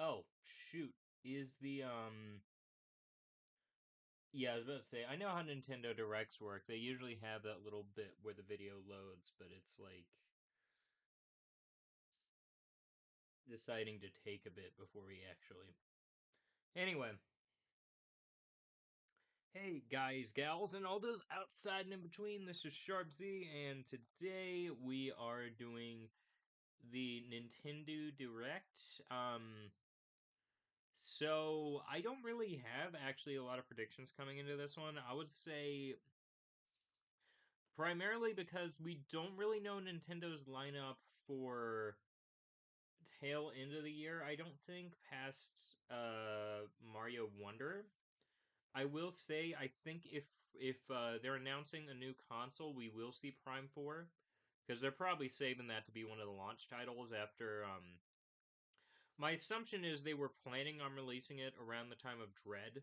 Oh, shoot. Is the Yeah, I was about to say, I know how Nintendo Directs work. They usually have that little bit where the video loads, but it's like deciding to take a bit before we actually. Anyway, hey guys, gals, and all those outside and in between, this is Sharpsy, and today we are doing the Nintendo Direct. So I don't really have actually a lot of predictions coming into this one. I would say primarily because we don't really know Nintendo's lineup for tail end of the year, I don't think, past Mario Wonder. I will say I think if they're announcing a new console, we will see Prime 4 because they're probably saving that to be one of the launch titles after my assumption is they were planning on releasing it around the time of Dread,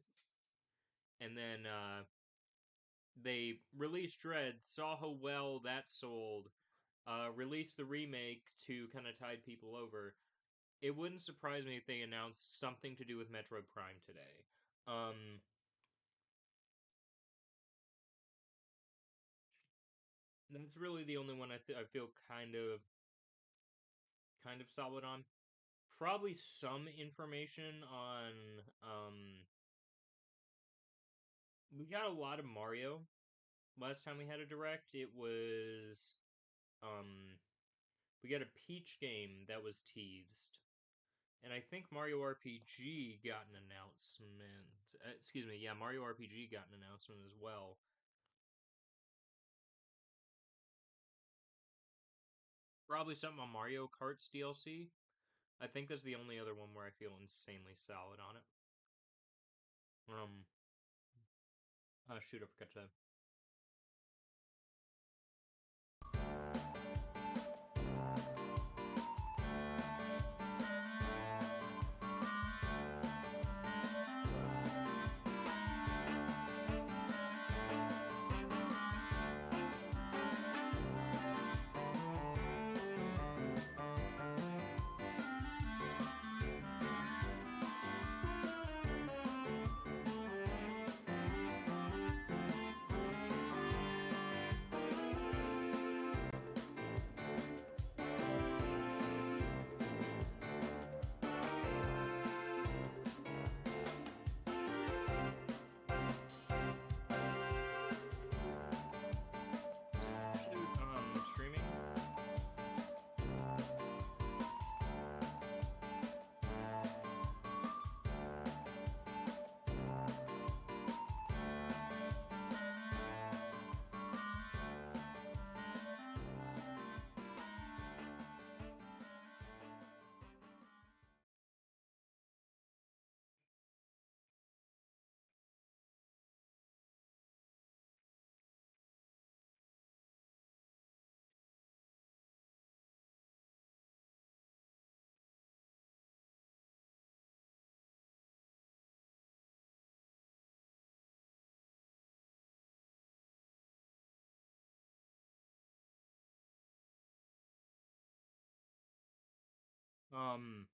and then they released Dread, saw how well that sold, released the remake to kind of tide people over. It wouldn't surprise me if they announced something to do with Metroid Prime today. Um, that's really the only one I feel kind of solid on. Probably some information on we got a lot of Mario last time we had a direct. It was um we got a Peach game that was teased. And I think Mario RPG got an announcement. Excuse me, yeah, Mario RPG got an announcement as well. Probably something on Mario Kart's DLC. I think that's the only other one where I feel insanely solid on it. Shoot, I forgot to. Is it actually streaming? Um,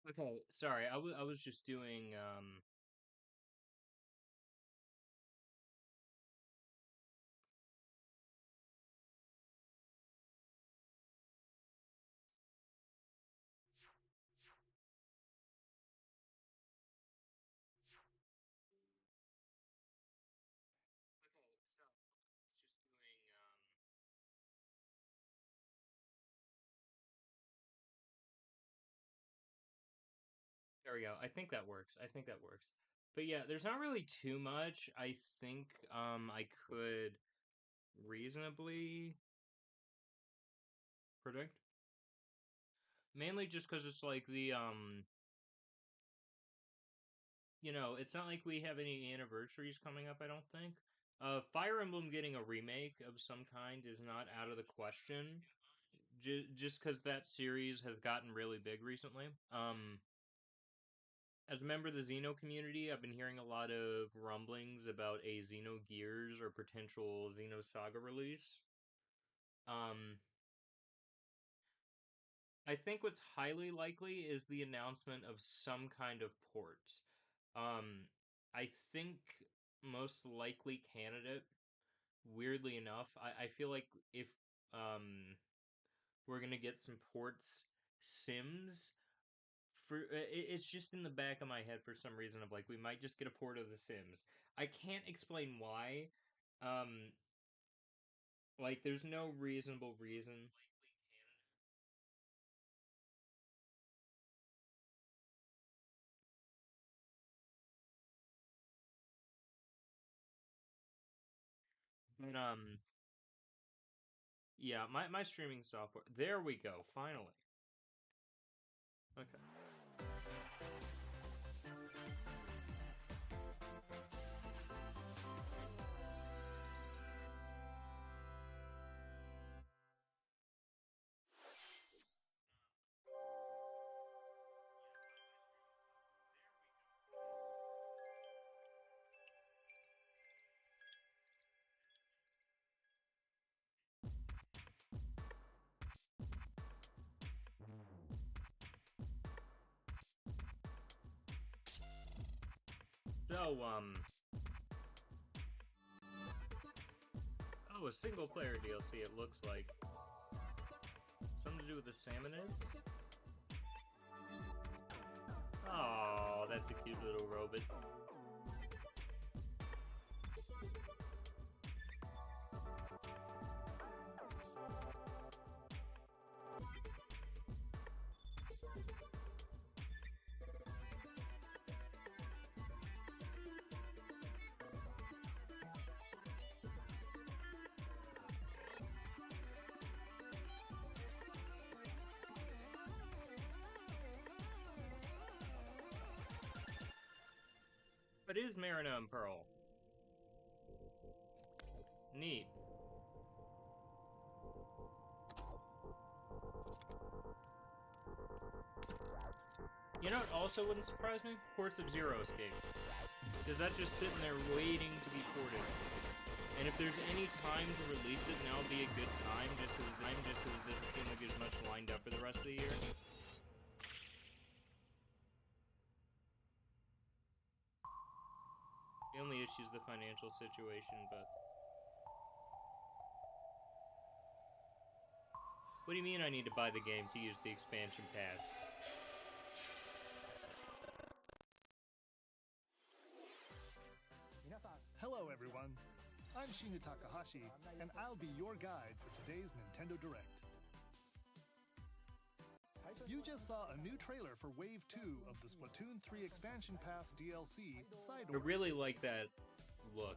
okay, sorry, I was just doing okay, so I was just doing There we go. I think that works. I think that works. But yeah, there's not really too much I think I could reasonably predict. Mainly just because it's like the you know, it's not like we have any anniversaries coming up, I don't think. Fire Emblem getting a remake of some kind is not out of the question. Just because that series has gotten really big recently. As a member of the Xeno community, I've been hearing a lot of rumblings about a Xenogears or potential Xenosaga release. Um, I think what's highly likely is the announcement of some kind of port. Um, I think most likely candidate, weirdly enough, I feel like if um we're gonna get some ports Sims for it's just in the back of my head for some reason of like we might just get a port of The Sims. I can't explain why. Um, like there's no reasonable reason. But yeah, my streaming software. There we go. Finally. Okay. So oh, a single player DLC. It looks like something to do with the Salmonids. Oh, that's a cute little robot. But it is Marina and Pearl. Neat. You know what also wouldn't surprise me? Ports of Zero Escape. Because that's just sitting there waiting to be ported. And if there's any time to release it, now would be a good time, just because it doesn't seem like there's much lined up for the rest of the year. The only issue is the financial situation, but... What do you mean I need to buy the game to use the expansion pass? Hello everyone, I'm Shinya Takahashi, and I'll be your guide for today's Nintendo Direct. You just saw a new trailer for Wave 2 of the Splatoon 3 Expansion Pass DLC, Side I Order. really like that look.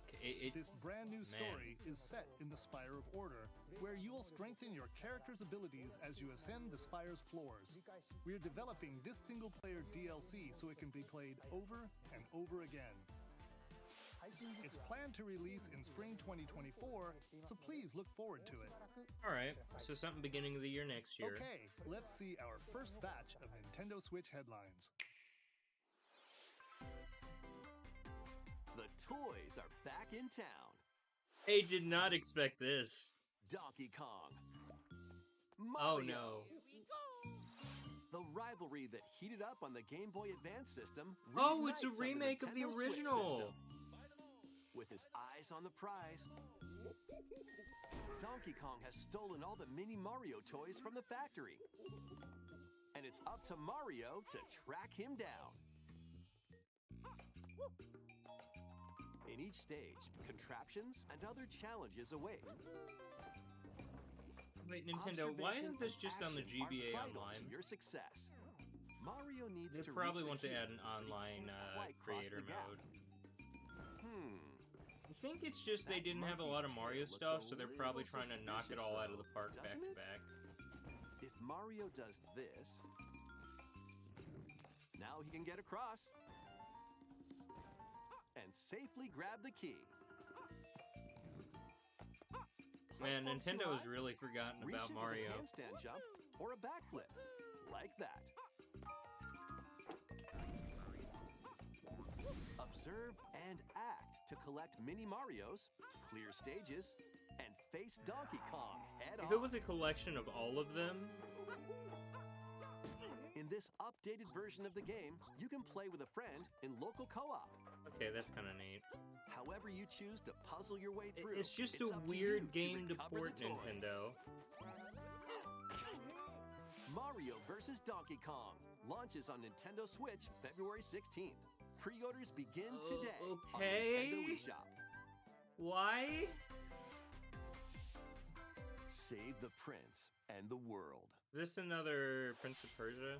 This brand new story is set in the Spire of Order, where you will strengthen your character's abilities as you ascend the Spire's floors. We're developing this single-player DLC so it can be played over and over again. It's planned to release in spring 2024, so please look forward to it. Alright, so something beginning of the year next year. Okay, let's see our first batch of Nintendo Switch headlines. The toys are back in town. I did not expect this. Donkey Kong. Oh Mario. no. The rivalry that heated up on the Game Boy Advance system. Oh, it's a reunites on the remake of the Nintendo Switch original. system. With his eyes on the prize, Donkey Kong has stolen all the mini Mario toys from the factory. And it's up to Mario to track him down. In each stage, contraptions and other challenges await. Wait, Nintendo, why isn't this just on the Observation and GBA action are vital Online? to your success. Mario needs They to probably reach want the to key, add an but he online can't quite cross creator the gap. mode. Hmm. I think it's just they That didn't have a lot of monkey's Mario tail looks stuff, a so they're little probably trying to knock it suspicious, all out of the though, park back doesn't to it? back. If Mario does this, now he can get across and safely grab the key. Man, Platform too Nintendo has high? really forgotten Reach about it Mario. with a handstand jump or a backflip, like that. Observe and act to collect mini Marios, clear stages, and face Donkey Kong head on. If it was a collection of all of them, In this updated version of the game, you can play with a friend in local co-op. okay, that's kind of neat. However you choose to puzzle your way through. It's just it's a up to weird you game to recover port the toys. Nintendo. Mario vs. Donkey Kong launches on Nintendo Switch February 16th. Pre-orders begin today on okay. Nintendo eShop. Why? Save the prince and the world. Is this another Prince of Persia?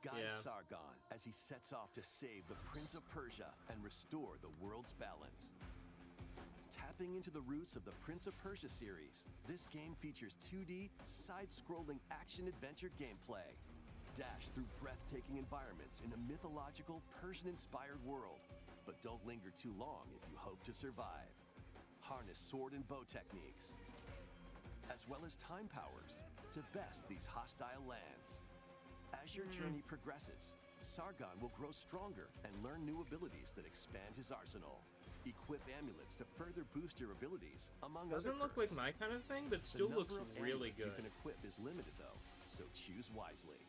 Guide Yeah. Sargon as he sets off to save the Prince of Persia and restore the world's balance. Tapping into the roots of the Prince of Persia series, this game features 2D, side-scrolling action-adventure gameplay. Dash through breathtaking environments in a mythological, Persian-inspired world. But don't linger too long if you hope to survive. Harness sword and bow techniques, as well as time powers, to best these hostile lands. As your journey progresses, Sargon will grow stronger and learn new abilities that expand his arsenal. Equip amulets to further boost your abilities, among Doesn't other look like perks. my kind of thing, but The still looks number of really amulets good. you can equip is limited, though, so choose wisely.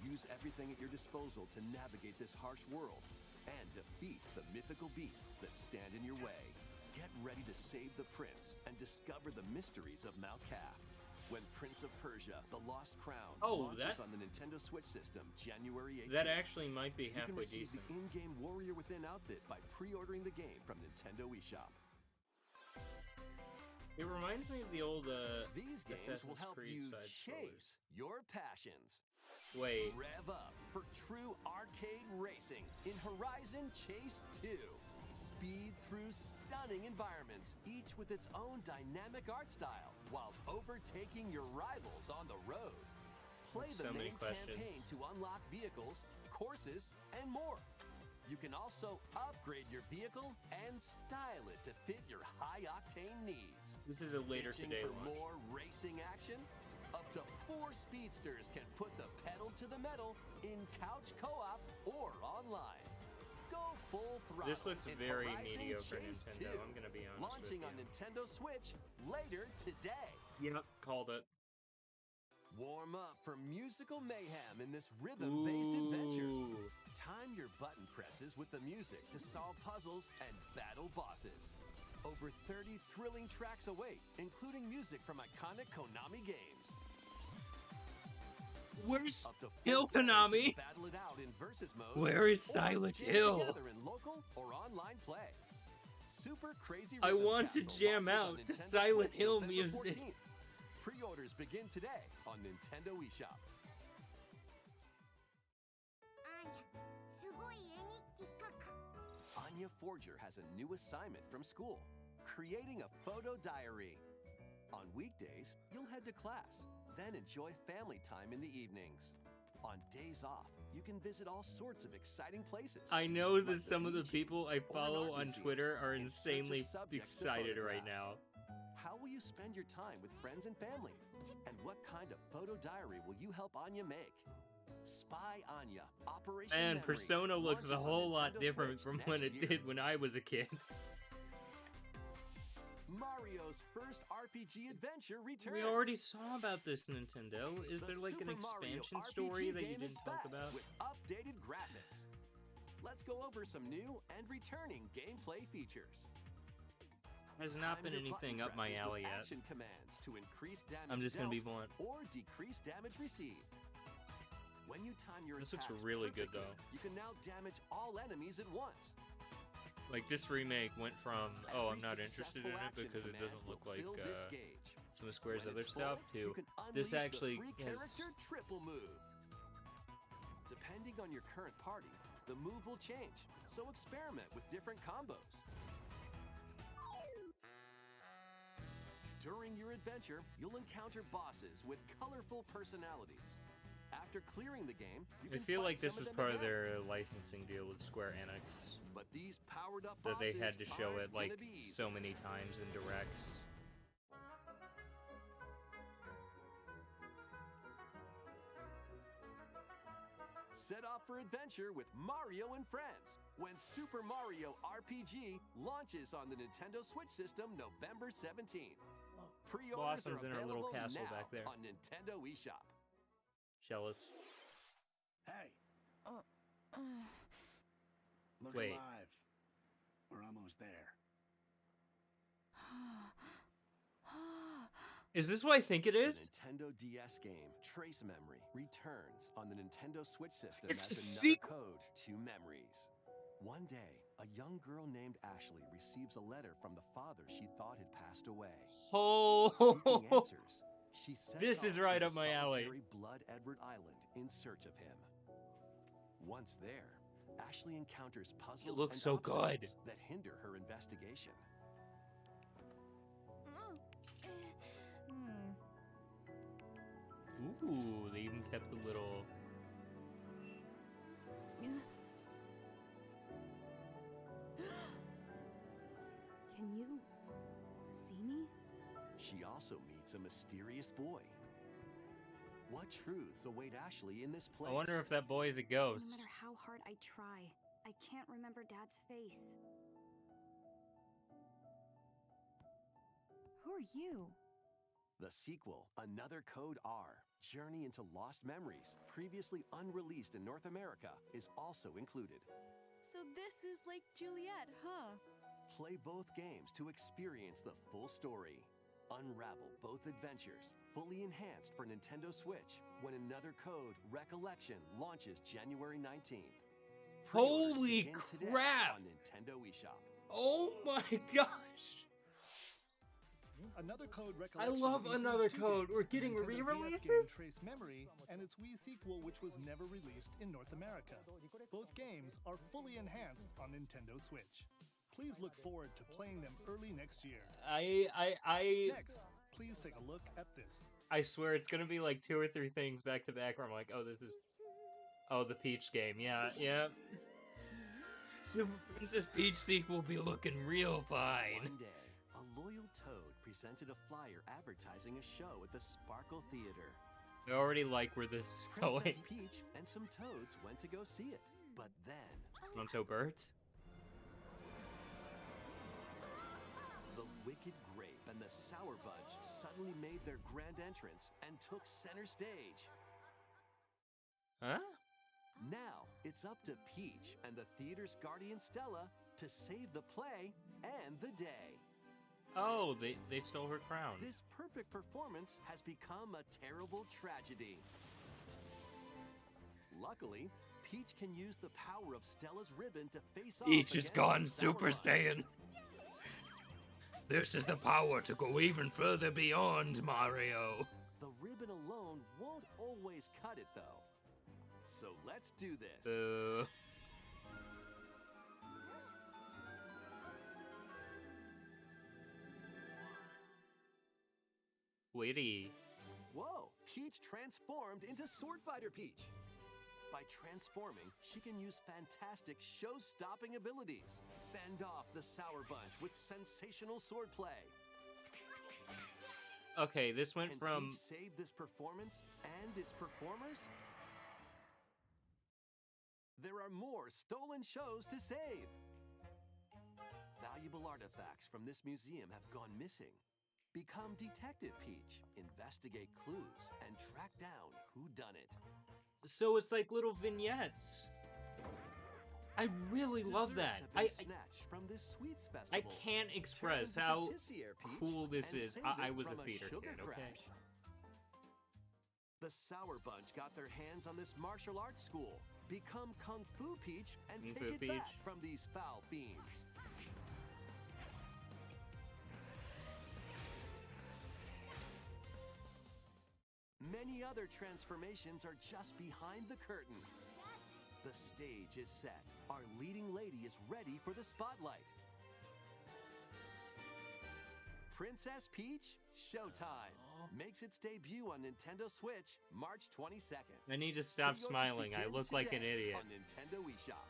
Use everything at your disposal to navigate this harsh world and defeat the mythical beasts that stand in your way. Get ready to save the prince and discover the mysteries of Mount Calf. When Prince of Persia: The Lost Crown launches on the Nintendo Switch system January 18th. That actually might be You can halfway receive decent. the in-game Warrior Within outfit by pre-ordering the game from Nintendo eShop. It reminds me of the old These games Assassin's will help Creed you side-scrollers. chase your passions. Wait, Rev up for true arcade racing in Horizon Chase 2. Speed through stunning environments, each with its own dynamic art style, while overtaking your rivals on the road. Play the So many main questions. campaign to unlock vehicles, courses, and more. You can also upgrade your vehicle and style it to fit your high-octane needs. this is a later Itching today for one. more racing action? Up to 4 speedsters can put the pedal to the metal in couch co-op or online. Go full throttle. This looks in very Horizon mediocre, Chase Nintendo. 2, I'm gonna be honest launching with on you. Nintendo Switch later today. Yep, called it. Warm up for musical mayhem in this rhythm-based adventure. Ooh. Time your button presses with the music to solve puzzles and battle bosses. Over 30 thrilling tracks await, including music from iconic Konami games. Where's Up to 4 Hill players Konami? can battle it out in versus modes. Where is or Silent jam Hill? together in local or online play. Super Crazy I Rhythm want to Castle jam launches on out to Nintendo Silent Switch Hill November music. 14th. Pre-orders begin today on Nintendo eShop. アーニャすごい絵日記書く Anya Forger has a new assignment from school, creating a photo diary. On weekdays, you'll head to class, then enjoy family time in the evenings. On days off, you can visit all sorts of exciting places. I know like that the some of the beach people I or an follow art on museum Twitter are in search of insanely subjects to excited right photograph. now. How will you spend your time with friends and family? And what kind of photo diary will you help Anya make? Spy Anya, Operation And Memories Persona looks a launches on whole lot Nintendo different Switch from when next it year. did when I was a kid. Mario's first RPG adventure returns. We already saw about this, Nintendo. Is The there like an Super Mario expansion RPG story that you game is didn't talk back about? with updated graphics. Let's go over some new and returning gameplay features. There's not Time been your anything button up my presses with alley yet. Action commands to increase damage I'm just gonna be dealt blunt. or decrease damage received. When you time your This looks attacks really good, perfectly, though. you can now damage all enemies at once. Like, this remake went from, oh, I'm Every not interested in successful it action because it command doesn't look will like fill this gauge. some of Square's When other it's stuff, full, you to can this unleash the actually free has character triple move. big on your current party, the move will change, so experiment with different combos. During your adventure, you'll encounter bosses with colorful personalities. After clearing the game, you I can feel fight like this some was of them part of again. their licensing deal with Square Enix. But these powered-up That they bosses had to show aren't it like gonna be easy. so many times in directs. Set off for adventure with Mario and Friends when Super Mario RPG launches on the Nintendo Switch system November 17th. Pre-orders Blossom's are in her little available castle now back there. on Nintendo eShop. Jealous. Hey, look Wait. alive. We're almost there. Is this what I think it The is? Nintendo DS game Trace Memory returns on the Nintendo Switch system It's as a another sequel. code to Memories. One day, a young girl named Ashley receives a letter from the father she thought had passed away. Seeking Oh, answers, she sets This is off right to up the my alley. solitary Blood Edward Island in search of him. Once there, Ashley encounters puzzles looks and so good. obstacles that hinder her investigation. ooh, they even kept the little. Can you see me? She also meets a mysterious boy. What truths await Ashley in this place? I wonder if that boy is a No ghost. matter how hard I try, I can't remember Dad's face. Who are you? The sequel, Another Code R, Journey into Lost Memories, previously unreleased in North America, is also included. So this is like Juliet, huh? Play both games to experience the full story. Unravel both adventures, fully enhanced for Nintendo Switch, when Another Code Recollection launches January 19th. Pre-orders Holy begin today crap! on Nintendo eShop. Oh my gosh! Another Code I Recollection love includes Another two Code. games, We're the getting Nintendo DS game re-releases? Trace Memory and its Wii sequel, which was never released in North America. Both games are fully enhanced on Nintendo Switch. Please look forward to playing them early next year. I Next, please take a look at this. swear it's gonna be like 2 or 3 things back to back where I'm like, oh, this is. Oh, the Peach game. Yeah, yeah. Super Princess Peach sequel will be looking real fine. One day, a loyal Toad presented a flyer advertising a show at the Sparkle Theater. I already like where this is going. Princess Peach and some Toads went to go see it. But then, Ronto Bert? the Wicked Grape and the Sour Bunch suddenly made their grand entrance and took center stage. Huh? Now, it's up to Peach and the theater's guardian Stella to save the play and the day. Oh, they stole her crown. This perfect performance has become a terrible tragedy. Luckily, Peach can use the power of Stella's ribbon to face off Peach is against gone the Sour Super Bunch. Saiyan. This is the power to go even further beyond Mario. The ribbon alone won't always cut it, though. So let's do this. Witty. Whoa! Peach transformed into Sword Fighter Peach. By transforming, she can use fantastic show-stopping abilities. Fend off the Sour Bunch with sensational swordplay. Okay, this went Can from Peach save this performance and its performers? There are more stolen shows to save. Valuable artifacts from this museum have gone missing. Become Detective Peach, investigate clues, and track down whodunit. so it's like little vignettes. I really love Desserts that. have been snatched from this sweets I festival. can't Turn express into how Patissiere, Peach, cool this and is. save I it was a from theater sugar kid, okay? crash. The Sour Bunch got their hands on this martial arts school. Become Kung Fu Peach and Kung take Fu it Peach. back from these foul fiends. Many other transformations are just behind the curtain. stage is set. Our leading lady is ready for the spotlight. Princess Peach Showtime makes its debut on Nintendo Switch March 22nd. I need to stop Pre-orders smiling. I begin look like an today idiot. on Nintendo eShop.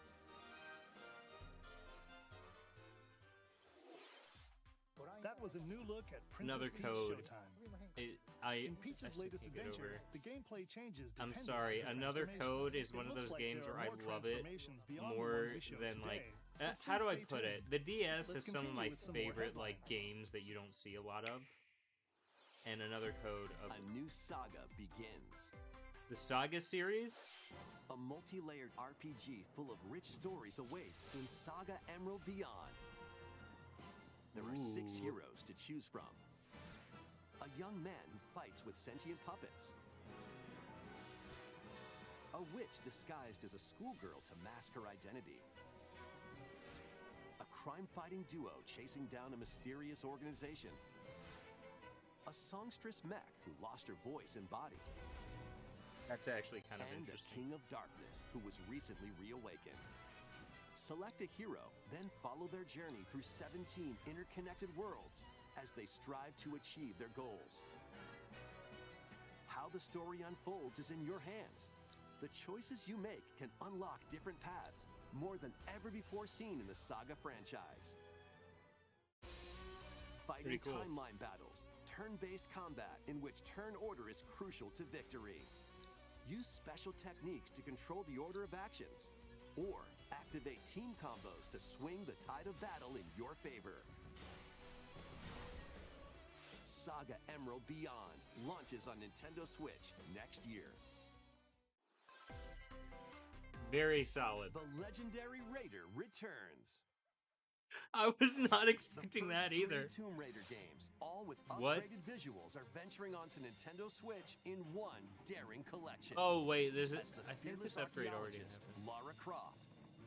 That was a new look at Princess Another Peach code. Showtime. In I Peach's still latest can't get adventure, over it. the gameplay changes. I'm depending sorry, on the Another Code transformations. is one It of looks those like games there where are I more love it transformations beyond the more ones we showed than like. today. So How do I please put stay it? tuned. The DS Let's has some of my continue with some more favorite like headlines. games that you don't see a lot of, and Another Code of A new saga begins. the Saga series. A multi-layered RPG full of rich stories awaits in Saga Emerald Beyond. There are 6 Ooh. heroes to choose from. A young man who fights with sentient puppets. A witch disguised as a schoolgirl to mask her identity. A crime-fighting duo chasing down a mysterious organization. A songstress mech who lost her voice and body. That's actually kind of And a interesting. king of darkness who was recently reawakened. Select a hero, then follow their journey through 17 interconnected worlds as they strive to achieve their goals. How the story unfolds is in your hands. The choices you make can unlock different paths, more than ever before seen in the Saga franchise. Fighting Pretty cool. timeline battles, turn-based combat in which turn order is crucial to victory. Use special techniques to control the order of actions, or activate team combos to swing the tide of battle in your favor. Saga Emerald Beyond launches on Nintendo Switch next year. Very solid. The legendary Raider returns. I was not The expecting first that either. 3 Tomb Raider games, all with What? upgraded visuals, are venturing onto Nintendo Switch in one daring collection. Oh wait, there's a, As the I think fearless this upgrade already archaeologist, happened. Lara Croft,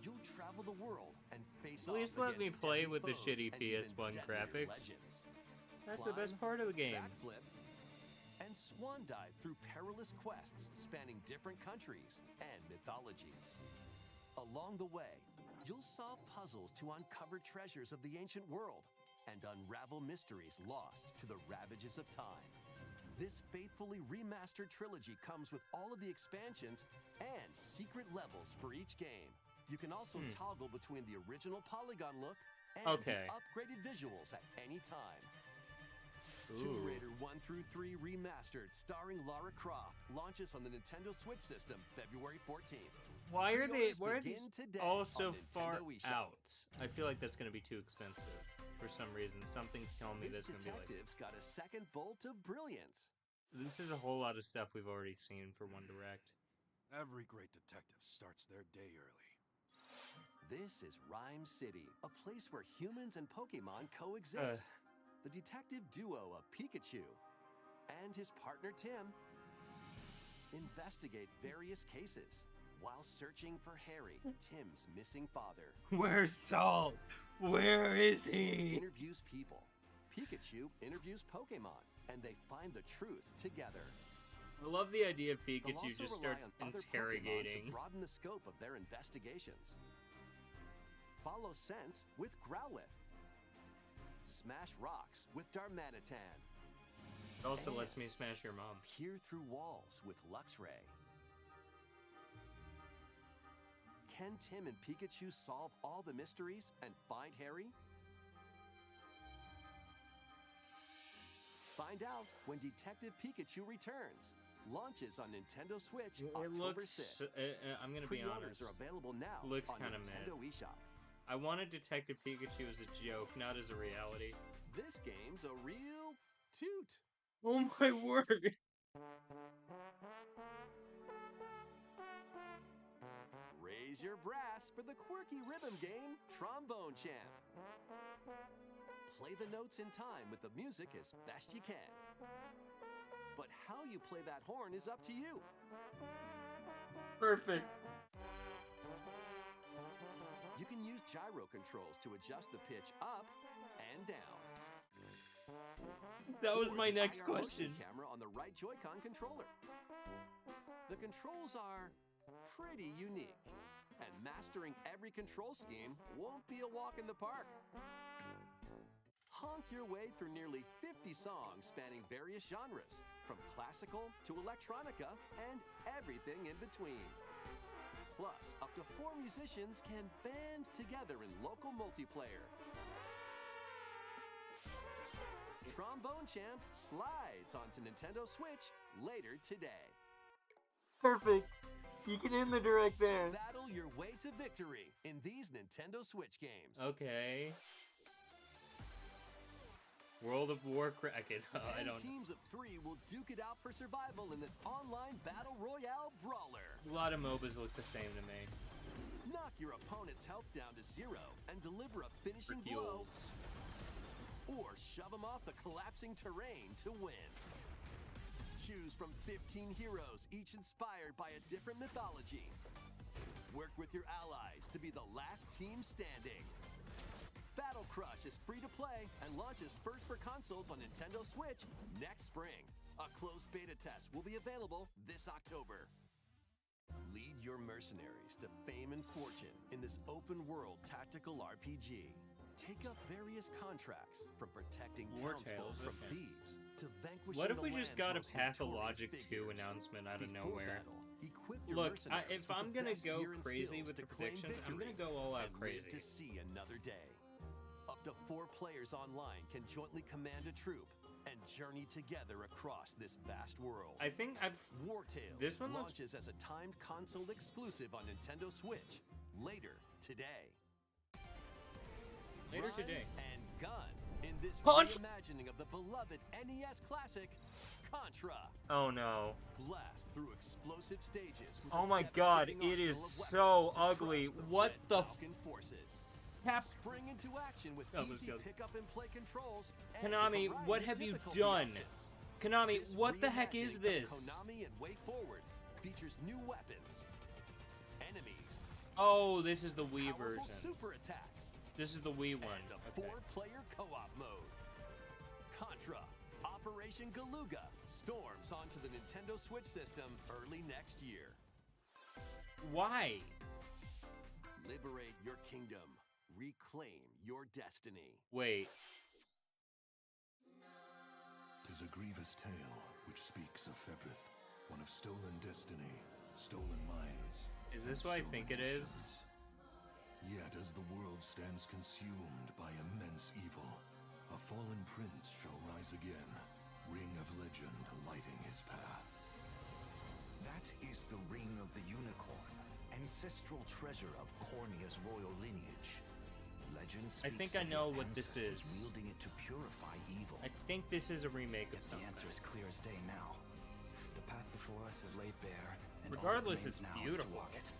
you'll travel the world and face At least off let me against play deadly with the foes shitty and even PS1 deadlier graphics. legends. That's the best Climb, part of the game. Backflip, and swan dive through perilous quests spanning different countries and mythologies. Along the way, you'll solve puzzles to uncover treasures of the ancient world and unravel mysteries lost to the ravages of time. This faithfully remastered trilogy comes with all of the expansions and secret levels for each game. You can also toggle between the original polygon look and Okay. the upgraded visuals at any time. Ooh. Tomb Raider 1 through 3 Remastered, starring Lara Croft, launches on the Nintendo Switch system February 14th. Why are they? Pre-orders Why are begin these today all on so far Nintendo eShop. out? I feel like that's gonna be too expensive for some reason. Something's telling me This that's gonna be like. detective's got a second bolt of brilliance. This is a whole lot of stuff we've already seen for One Direct. Every great detective starts their day early. This is Rhyme City, a place where humans and Pokemon coexist. The detective duo of Pikachu and his partner Tim investigate various cases while searching for Harry, Tim's missing father. Where's Salt? Where is Tim he? interviews people. Pikachu interviews Pokemon, and they find the truth together. I love the idea of They'll Pikachu also just rely starts on other Pokemon interrogating. to broaden the scope of their investigations. Follow Sense with Growlithe. Smash rocks with Darmanitan. It also lets me smash your mom. Peer through walls with Luxray. Can Tim and Pikachu solve all the mysteries and find Harry? Find out when Detective Pikachu returns. Launches on Nintendo Switch It October looks. 6th. I'm gonna be Pre-orders honest. are available now Looks on kinda Nintendo mid. eShop. I wanted Detective Pikachu as a joke, not as a reality. This game's a real toot. Oh my word! Raise your brass for the quirky rhythm game, Trombone Champ. Play the notes in time with the music as best you can. But how you play that horn is up to you. Perfect. You can use gyro controls to adjust the pitch up and down. That was Or my the next IR motion question. camera on the right Joy-Con controller. The controls are pretty unique, and mastering every control scheme won't be a walk in the park. Honk your way through nearly 50 songs spanning various genres, from classical to electronica and everything in between. Plus, up to 4 musicians can band together in local multiplayer. Trombone Champ slides onto Nintendo Switch later today. Perfect. You can end the direct there. Battle your way to victory in these Nintendo Switch games. Okay. World of Warcraft. I 10 don't. teams of 3 will duke it out for survival in this online battle royale brawler. A lot of MOBAs look the same to me. Knock your opponent's health down to 0 and deliver a finishing For blow. kills. Or shove them off the collapsing terrain to win. Choose from 15 heroes, each inspired by a different mythology. Work with your allies to be the last team standing. Battle Crush is free to play and launches first for consoles on Nintendo Switch next spring. A closed beta test will be available this October. Lead your mercenaries to fame and fortune in this open-world tactical RPG. Take up various contracts, from protecting townsfolk from thieves to vanquishing What if we the just land's got a most Pathologic notorious 2 figures. announcement out of Before nowhere? battle, equip your Look, mercenaries if with I'm the gonna best go gear and crazy skills with to the claim predictions, I'm gonna victory go all out and crazy. live to see another day. Up to 4 players online can jointly command a troop and journey together across this vast world. I think I've. War Tales This one looks- launches as a timed console exclusive on Nintendo Switch later today. Later Run today. and gun in this Punch! reimagining of the beloved NES classic Contra. Oh no. Blast through explosive stages with Oh a my god, devastating it is arsenal of so weapons to ugly. crush the What Red the Falcon forces? Cap. Spring into action with Oh, let's easy go. pick up and play controls. And Konami, a variety what of have you difficulty done? options. Konami, This what the heck is reimagining from this? Konami and Way Forward features new weapons, enemies, Oh, this is the Wii powerful version. super attacks, This is the Wii one. and a Okay. 4-player co-op mode. Contra Operation Galuga storms onto the Nintendo Switch system early next year. Why? Liberate your kingdom. Reclaim your destiny. Wait. 'Tis a grievous tale which speaks of Fevrith, one of stolen destiny, stolen minds. Is this what I think it is? Yet as the world stands consumed by immense evil, a fallen prince shall rise again, ring of legend lighting his path. That is the Ring of the Unicorn, ancestral treasure of Cornia's royal lineage. Legend I speaks think I of know the what this ancestors is. wielding it to purify evil. I think this is a remake of Yet the something. answer is clear as day now. The path before us is laid bare, and Regardless, all that it's remains now is to beautiful. walk it.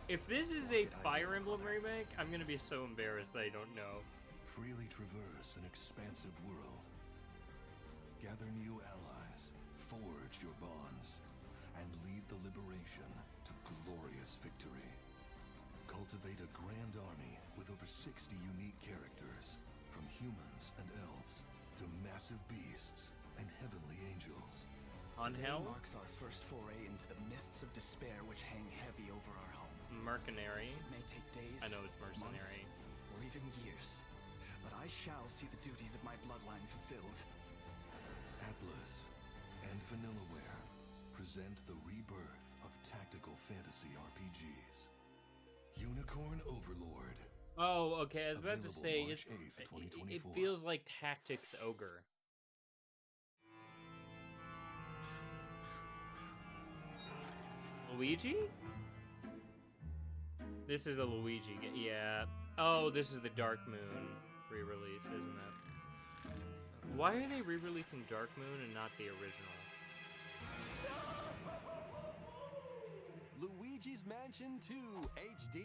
If this is a Fire Emblem remake, I'm gonna be so embarrassed that I don't know. Freely traverse an expansive world. Gather new allies, forge your bonds, and lead the liberation to glorious victory. Cultivate a grand army with over 60 unique characters, from humans and elves to massive beasts and heavenly angels. On Today Hell, marks our first foray into the mists of despair which hang heavy over our home. Mercenary. It may take days, I know it's mercenary. months, or even years, but I shall see the duties of my bloodline fulfilled. Atlas and Vanillaware present the rebirth of tactical fantasy RPGs. Unicorn Overlord. Oh, okay. I was about to Available say, March it's, 8th, it 2024. feels like Tactics Ogre. Luigi? This is the Luigi. Yeah. Oh, this is the Dark Moon re-release, isn't it? Why are they re-releasing Dark Moon and not the original? Luigi's Mansion 2 HD.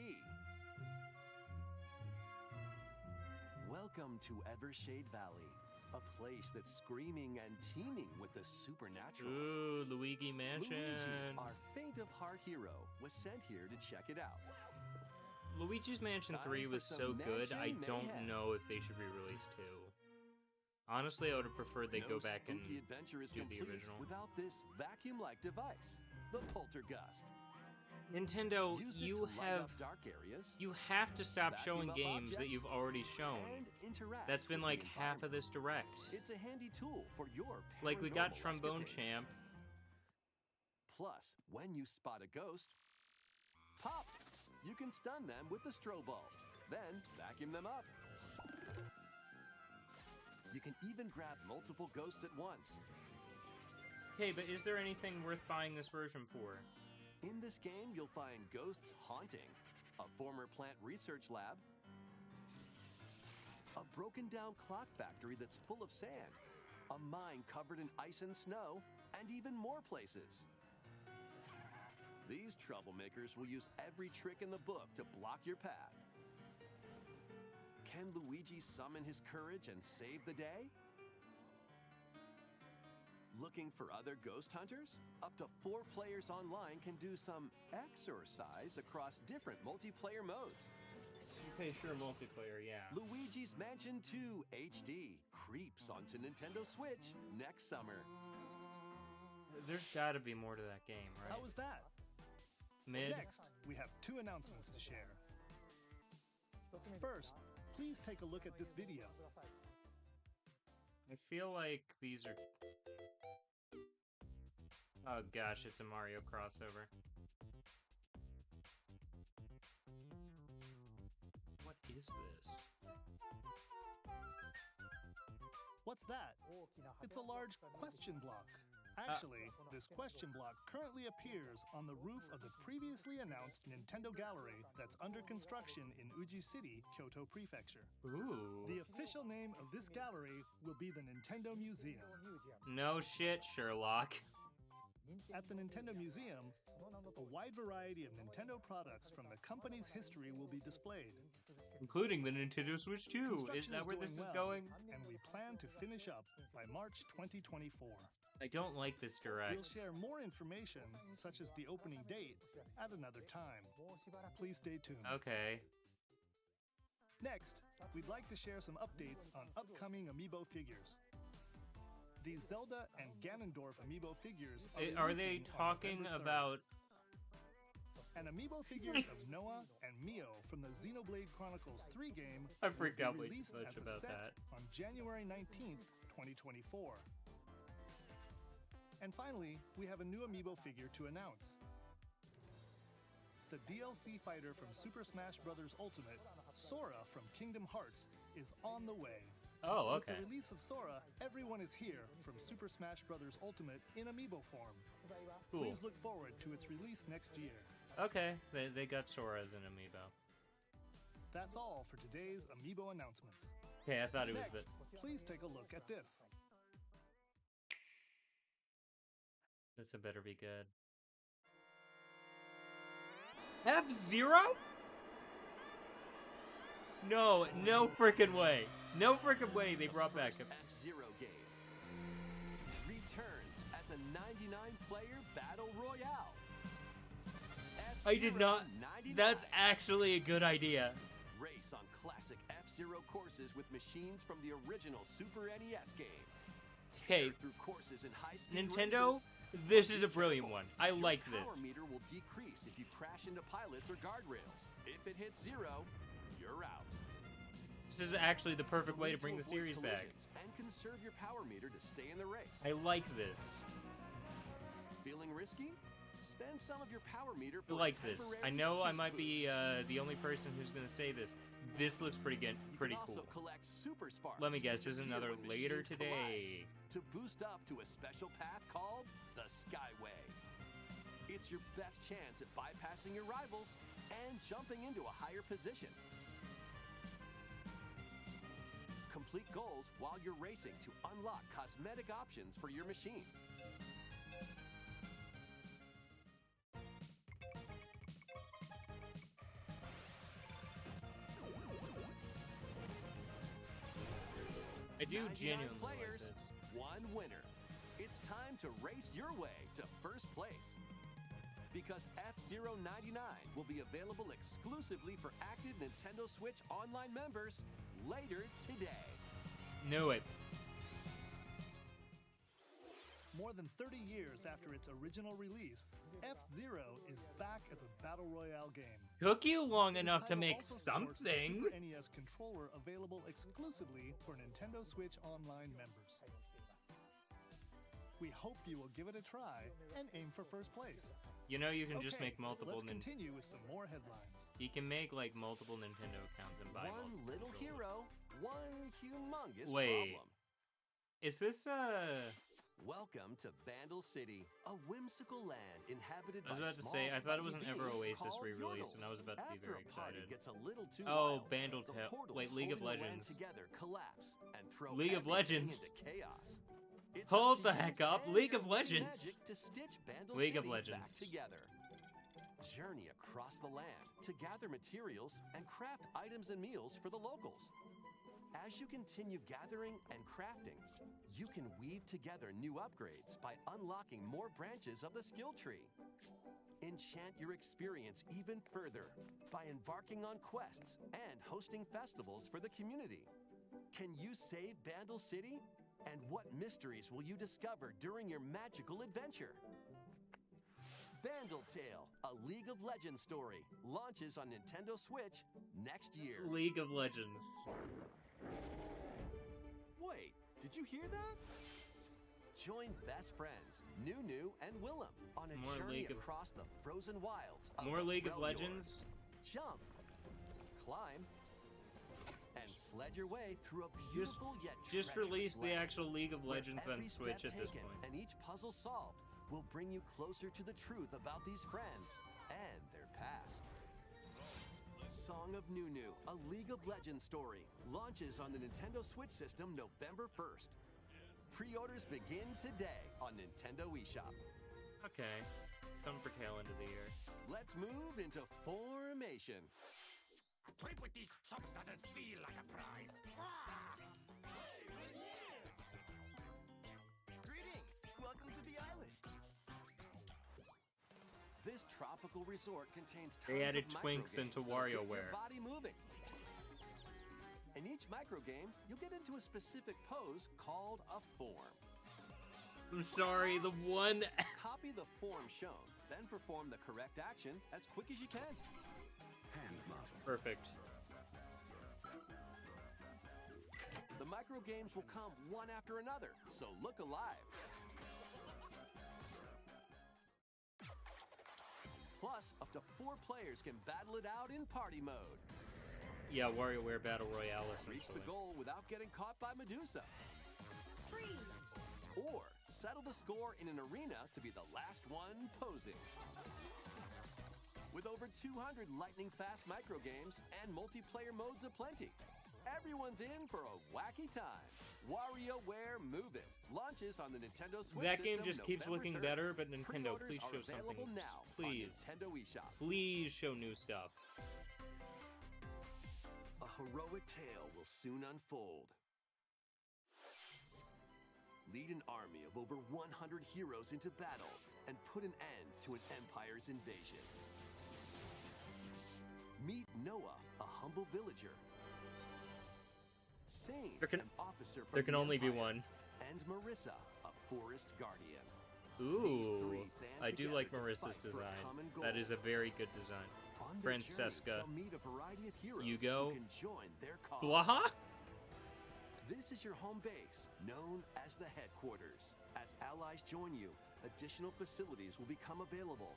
Welcome to Evershade Valley, a place that's screaming and teeming with the supernatural. Ooh, Luigi Mansion. Luigi, our faint of heart hero, was sent here to check it out. Luigi's Mansion Time 3 for was some so good, I mansion don't mayhem. know if they should re-release 2. Honestly, I would have preferred they No go back and spooky adventure is do the complete original. without this vacuum-like device, the Poltergust. Nintendo, Use it you to light have up dark areas, to stop vacuum showing up games that objects, you've already shown. and interact That's been with like the half of environment. this direct. It's a handy tool for your Like we got paranormal Trombone escapades. Champ. Plus, when you spot a ghost, pop! You can stun them with the strobe bulb, then vacuum them up. You can even grab multiple ghosts at once. Okay, but is there anything worth buying this version for? In this game, you'll find ghosts haunting, a former plant research lab, a broken down clock factory that's full of sand, a mine covered in ice and snow, and even more places. These troublemakers will use every trick in the book to block your path. Can Luigi summon his courage and save the day? Looking for other ghost hunters? Up to 4 players online can do some exercise across different multiplayer modes. Okay, sure, multiplayer, yeah. Luigi's Mansion 2 HD creeps onto Nintendo Switch next summer. There's gotta be more to that game, right? How was that? Mid? Next, we have 2 announcements to share. First, please take a look at this video. I feel like these are... Oh gosh, it's a Mario crossover. What is this? What's that? It's a large question block. Actually, this question block currently appears on the roof of the previously announced Nintendo Gallery that's under construction in Uji City, Kyoto Prefecture. Ooh. The official name of this gallery will be the Nintendo Museum. No shit, Sherlock. At the Nintendo Museum, a wide variety of Nintendo products from the company's history will be displayed. Including the Nintendo Switch 2. Is Construction that where this is well, going? and we plan to finish up by March 2024. I don't like this direct. We'll share more information, such as the opening date, at another time. Please stay tuned. Okay. Next, we'd like to share some updates on upcoming Amiibo figures. These Zelda and Ganondorf Amiibo figures Are they releasing on talking November 3rd. about... And Amiibo figures of Noah and Mio from the Xenoblade Chronicles 3 game I will freaked be out way too released much as a about set that. on January 19th, 2024. And finally, we have a new Amiibo figure to announce. The DLC fighter from Super Smash Bros. Ultimate, Sora from Kingdom Hearts, is on the way. Oh, With okay. the release of Sora, everyone is here from Super Smash Bros. Ultimate in Amiibo form. Cool. Please look forward to its release next year. Okay, they got Sora as an amiibo. That's all for today's Amiibo announcements. Okay, I thought it was Next, please take a look at this. This had better be good. F-Zero? No, no frickin' way. No frickin' way they brought back him. F-Zero game returns as a 99-player battle royale. I did not... That's actually a good idea. Race on classic F-Zero courses with machines from the original Super NES game. Okay, Tear through courses in high-speed Nintendo, races. this is a brilliant one. I like Your power this. meter will decrease if you crash into pilots or guardrails. If it hits 0, you're out. This is actually the perfect way to bring the avoid series back. collisions and conserve your power meter to stay in the race. I like this. Feeling risky? Spend some of your power meter I for like a this. temporary I know I speed might be boost. the only person who's gonna say this. This looks pretty good, You pretty can cool. also collect super sparks. Let me guess, which this is appear another when later machines collide, today. to boost up to a special path called the Skyway. It's your best chance at bypassing your rivals and jumping into a higher position. Complete goals while you're racing to unlock cosmetic options for your machine. I do 99 genuinely like players, this. one winner. It's time to race your way to first place. Because F-Zero 99 will be available exclusively for active Nintendo Switch Online members later today. Knew it. More than 30 years after its original release, F-Zero is back as a battle royale game. Took you long This enough to title make also supports the something. Super NES controller available exclusively for Nintendo Switch Online members. We hope you will give it a try and aim for first place. You know, you can just Okay, make multiple. Let's continue with some more headlines. You can make like multiple Nintendo accounts and buy One multiple little controllers. hero, one humongous Wait. problem. Is this Welcome to Vandal City, a whimsical land inhabited I was by about to small, say, I thought it was fuzzy an Ever beings Oasis called re-release, and I Yordles. was about to be After very a party excited. gets a little too Oh, wild, Bandle the Tale. portals Wait, League of holding the land Legends. together collapse and throw League of everything Legends. into chaos. It's Hold up to the you heck up, and League your of witty Legends. magic to stitch Bandle League of City Legends. back together. Journey across the land to gather materials and craft items and meals for the locals. As you continue gathering and crafting, you can weave together new upgrades by unlocking more branches of the skill tree. Enchant your experience even further by embarking on quests and hosting festivals for the community. Can you save Bandle City? And what mysteries will you discover during your magical adventure? Bandle Tale, a League of Legends story, launches on Nintendo Switch next year. League of Legends. Wait, did you hear that? Join best friends, Nunu and Willem, on a More journey League of- across the frozen wilds of More the League of Freljord. Legends. Jump, climb, and sled your way through a beautiful yet Just treacherous release the land, actual League of where Legends on every Switch step at this taken point. and each puzzle solved will bring you closer to the truth about these friends and their past. Song of Nunu, a League of Legends story, launches on the Nintendo Switch system November 1st. Pre-orders begin today on Nintendo eShop. Okay. Something for tail end of the year. Let's move into Formation. A trip with these chumps doesn't feel like a prize. Greetings! Welcome to the island. This tropical resort contains tons They added of Twinks microgames into that'll get your WarioWare. body moving. In each microgame, you'll get into a specific pose called a form. I'm sorry, the one. Copy the form shown, then perform the correct action as quick as you can. Hand model. Perfect. The microgames will come one after another, so look alive. Plus, up to 4 players can battle it out in party mode. Yeah, WarioWare Battle Royale Reach essentially. the goal without getting caught by Medusa. Freeze! Or settle the score in an arena to be the last one posing. With over 200 lightning-fast microgames and multiplayer modes aplenty, everyone's in for a wacky time. WarioWare Move It launches on the Nintendo Switch That game system just keeps November looking 3rd. better, but Nintendo, Pre-orders please are show something. available now Please. on Nintendo eShop. Please show new stuff. A heroic tale will soon unfold. Lead an army of over 100 heroes into battle and put an end to an empire's invasion. Meet Noah, a humble villager. Sane, There can- an officer from There can the only be Empire, one. and Marissa, a forest guardian. Ooh, band I do like together to Marissa's fight for a design. common That goal. is a very good design. On their Francesca. journey, they'll meet a variety of heroes Hugo. who can join their cause. Blah? This is your home base, known as the headquarters. As allies join you, additional facilities will become available.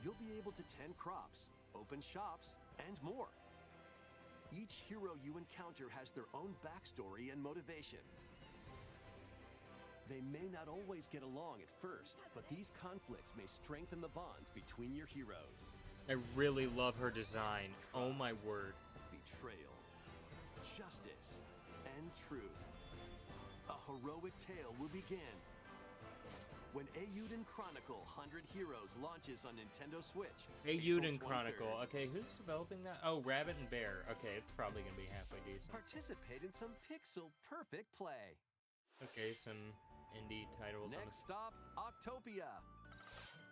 You'll be able to tend crops, open shops, and more. Each hero you encounter has their own backstory and motivation. They may not always get along at first, but these conflicts may strengthen the bonds between your heroes. I really love her design. Oh my word. Betrayal, justice, and truth. A heroic tale will begin when Eiyuden Chronicle 100 Heroes launches on Nintendo Switch. Eiyuden April 23rd. Chronicle. Okay, who's developing that? Oh, Rabbit and Bear. Okay, it's probably gonna be halfway decent. Participate in some pixel perfect play. Okay, some indie titles. Next stop, Octopia.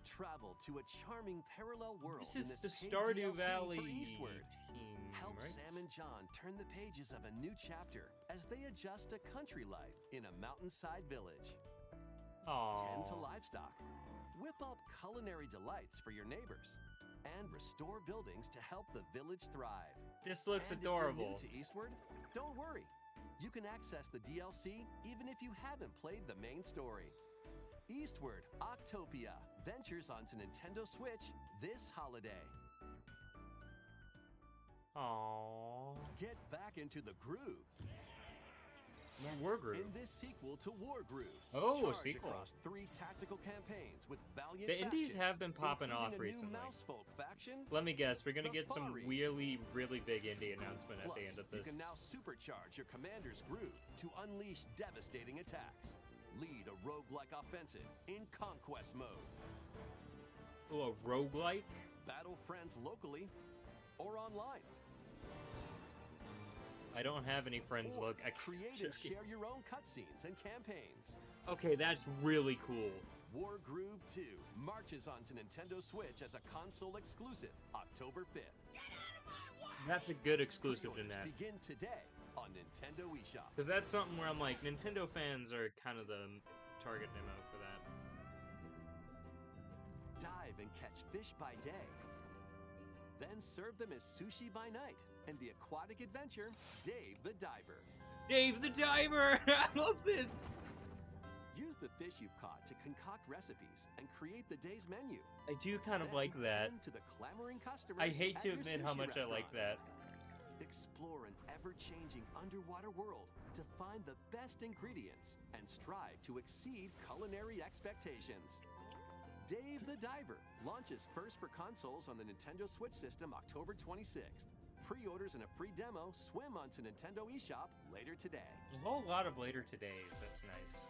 Travel to a charming parallel world. This in is this the paid Stardew DLC Valley for Eastward. team, Help right? Sam and John turn the pages of a new chapter as they adjust to country life in a mountainside village. Tend to Aww. livestock. Whip up culinary delights for your neighbors. And restore buildings to help the village thrive. This looks And if you're adorable. new to Eastward, don't worry. You can access the DLC even if you haven't played the main story. Eastward Octopia ventures onto Nintendo Switch this holiday. Aww. Get back into the groove Wargroove. in this sequel to Wargroove. Oh, a Charge sequel. across 3 tactical campaigns with valiant The indies factions, have been popping off including a recently. new Mousefolk faction. Let me guess, we're gonna The get some Fari. really, really big indie announcement at Plus, the end of you this. can now supercharge your commander's groove to unleash devastating attacks. Lead a roguelike offensive in conquest mode. Oh, a roguelike? Battle friends locally or online. I don't have any friends. Or Look, I create and share your own cutscenes and campaigns. Okay, that's really cool. Wargroove 2 marches onto Nintendo Switch as a console exclusive October 5th. That's a good exclusive to Pre-orders net. begin today on Nintendo eShop. Because that's something where I'm like, Nintendo fans are kind of the target demo for that. Dive and catch fish by day. Then serve them as sushi by night in the aquatic adventure Dave the Diver. Dave the Diver! I love this! Use the fish you've caught to concoct recipes and create the day's menu. I do kind of Then like that. tend to the clamoring customers I hate at to your admit how sushi much I like restaurant. that. Explore an ever-changing underwater world to find the best ingredients and strive to exceed culinary expectations. Dave the Diver launches first for consoles on the Nintendo Switch system October 26th. Pre-orders and a free demo swim onto Nintendo eShop later today. A whole lot of later todays, that's nice.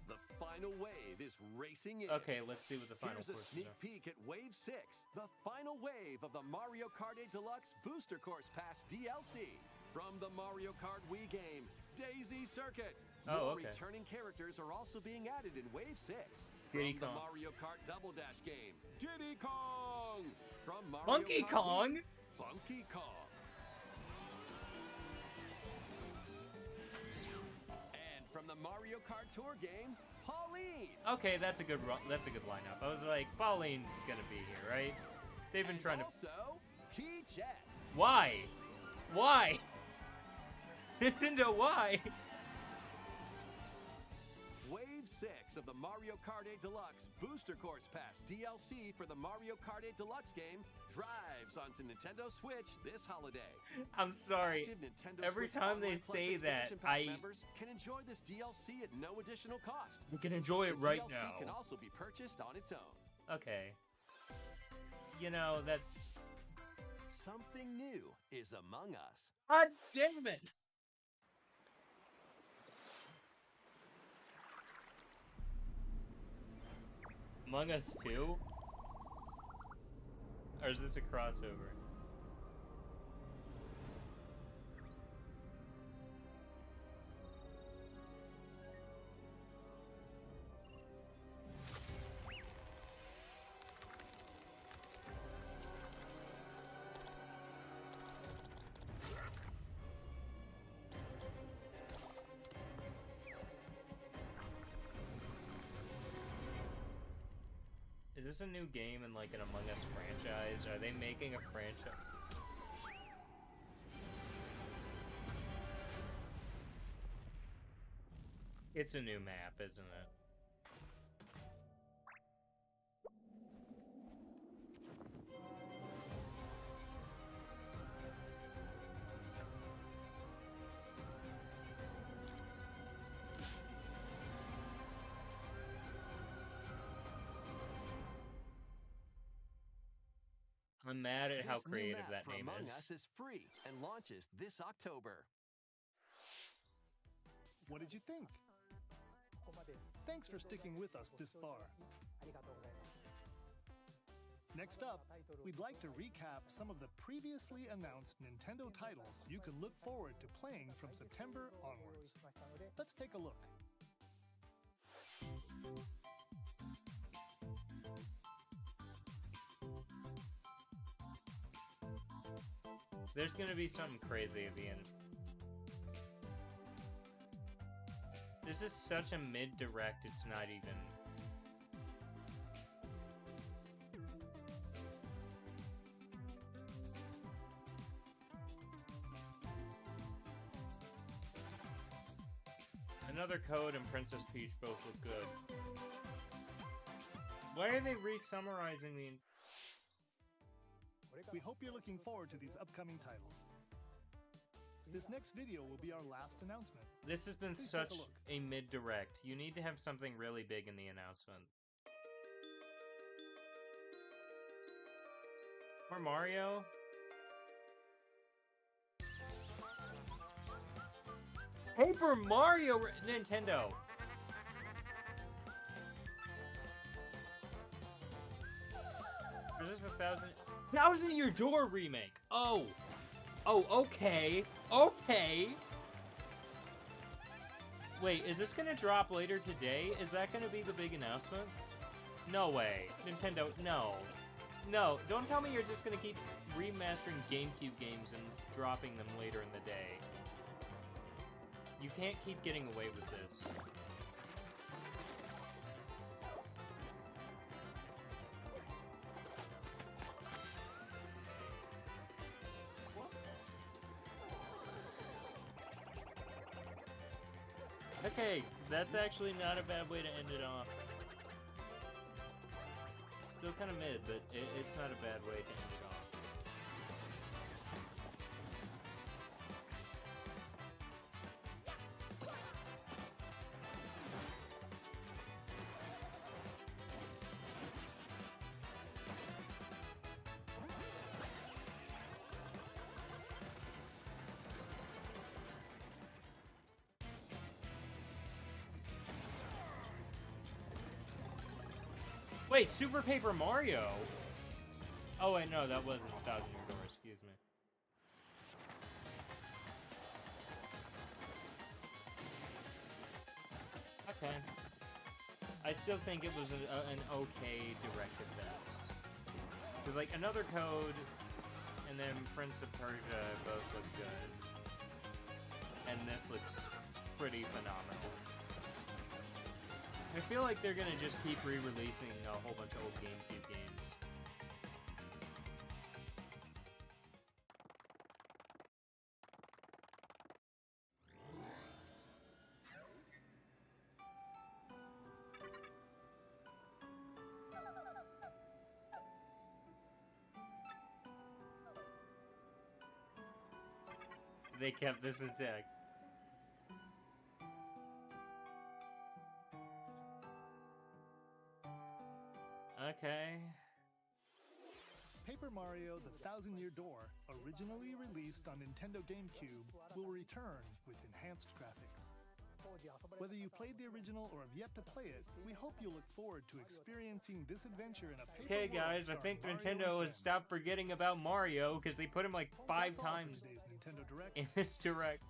The final wave is racing in. Okay, let's see what the final Here's a courses sneak are. peek at Wave 6, the final wave of the Mario Kart 8 Deluxe Booster Course Pass DLC. From the Mario Kart Wii game, Daisy Circuit. Oh, More okay. returning characters are also being added in Wave 6. Diddy From the Kong. Mario Kart Double Dash game, Diddy Kong. From Mario Funky Kart Kong? Wii, Funky Kong. And from the Mario Kart Tour game, Pauline. Okay, that's a good lineup. I was like, Pauline's gonna be here, right? They've been And trying to. also, Key Jet. Why? Why? Nintendo, why? Wave 6 of the Mario Kart 8 Deluxe Booster Course Pass DLC for the Mario Kart 8 Deluxe game drives onto Nintendo Switch this holiday. I'm sorry. Active Nintendo Every Switch time they Online Plus say that, expansion pack I members can enjoy this DLC at no additional cost. we can enjoy it The right DLC can now. also be purchased on its own. Okay. You know, that's. Something new is among us. God damn it! Among Us 2? Or is this a crossover? Is this a new game in like an Among Us franchise? Are they making a franchise? It's a new map, isn't it? I'm mad at how This new creative map that for name Among is. Us is free and launches this October. What did you think? Thanks for sticking with us this far. Next up, we'd like to recap some of the previously announced Nintendo titles you can look forward to playing from September onwards. Let's take a look. There's gonna be something crazy at the end. This is such a mid-direct, it's not even... Another Code and Princess Peach both look good. Why are they re-summarizing the... We hope you're looking forward to these upcoming titles. This next video will be our last announcement. This has been Please such take a look. a mid-direct. You need to have something really big in the announcement. Or Mario? Paper Mario Nintendo! Is this a Thousand Year Door remake? Oh! Oh, okay. Okay! Wait, is this gonna drop later today? Is that gonna be the big announcement? No way. Nintendo, no. No, don't tell me you're just gonna keep remastering GameCube games and dropping them later in the day. You can't keep getting away with this. Okay, that's actually not a bad way to end it off. Still kind of mid, but it's not a bad way to end it off. Wait, Super Paper Mario? Oh wait, no, that wasn't Thousand Year Door, excuse me. Okay. I still think it was an okay direct at best. With like Another Code and then Prince of Persia both look good. And this looks pretty phenomenal. I feel like they're gonna just keep re-releasing a whole bunch of old GameCube games. They kept this intact. Okay. Paper Mario: The Thousand Year Door, originally released on Nintendo GameCube, will return with enhanced graphics. Whether you played the original or have yet to play it, we hope you look forward to experiencing this adventure in a paper Okay, world guys, I starring think Mario Nintendo and has friends. stopped forgetting about Mario because they put him like 5 That's all for times today's Nintendo Direct. in this direct.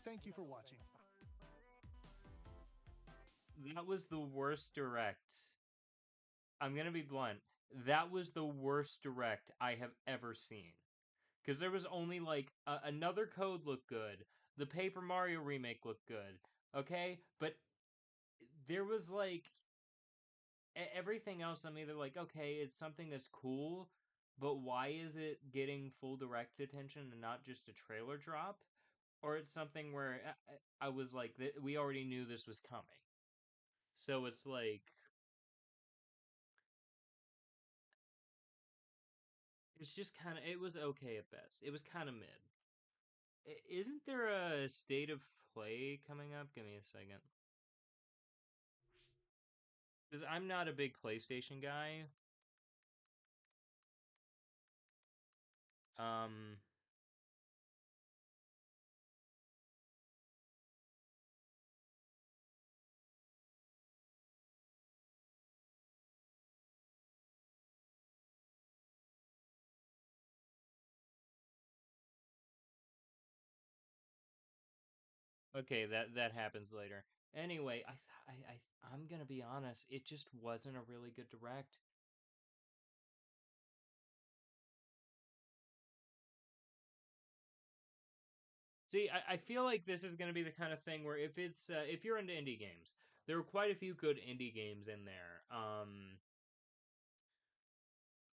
Thank you for watching. That was the worst direct. I'm gonna be blunt. That was the worst direct I have ever seen. Because there was only like Another Code looked good. The Paper Mario remake looked good. Okay? But there was like everything else. I'm either like, okay, it's something that's cool, but why is it getting full direct attention and not just a trailer drop? Or it's something where I was like, we already knew this was coming. So it's like, it's just kind of, it was okay at best. It was kind of mid. Isn't there a State of Play coming up? Give me a second. Because I'm not a big PlayStation guy. Okay, that happens later. Anyway, I'm gonna be honest. It just wasn't a really good direct. See, I feel like this is going to be the kind of thing where if you're into indie games, there are quite a few good indie games in there.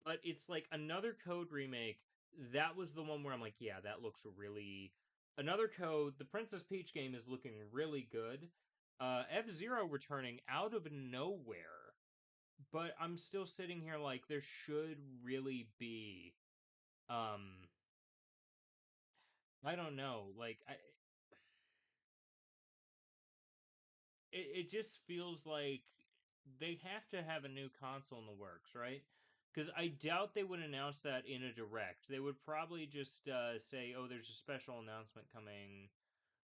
But it's like Another Code remake. That was the one where I'm like, yeah, that looks really. Another Code, the Princess Peach game is looking really good. F-Zero returning out of nowhere, but I'm still sitting here like there should really be. Um, I don't know, like it just feels like they have to have a new console in the works, right? Because I doubt they would announce that in a direct. They would probably just say, "Oh, there's a special announcement coming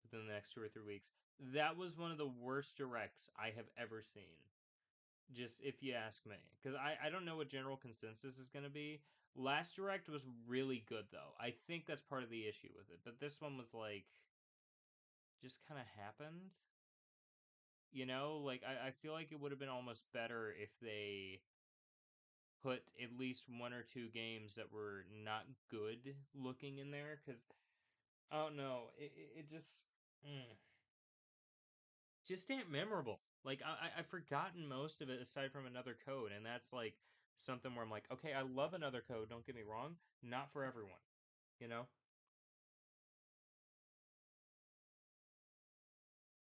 within the next 2 or 3 weeks." That was one of the worst directs I have ever seen. Just if you ask me, because I don't know what general consensus is going to be. Last direct was really good though. I think that's part of the issue with it. But this one was like just kind of happened. Like I feel like it would have been almost better if they put at least one or two games that were not good looking in there. Because I don't know, it just ain't memorable. Like I've forgotten most of it aside from Another Code, and that's like something where I'm like, okay, I love Another Code. Don't get me wrong, not for everyone. You know.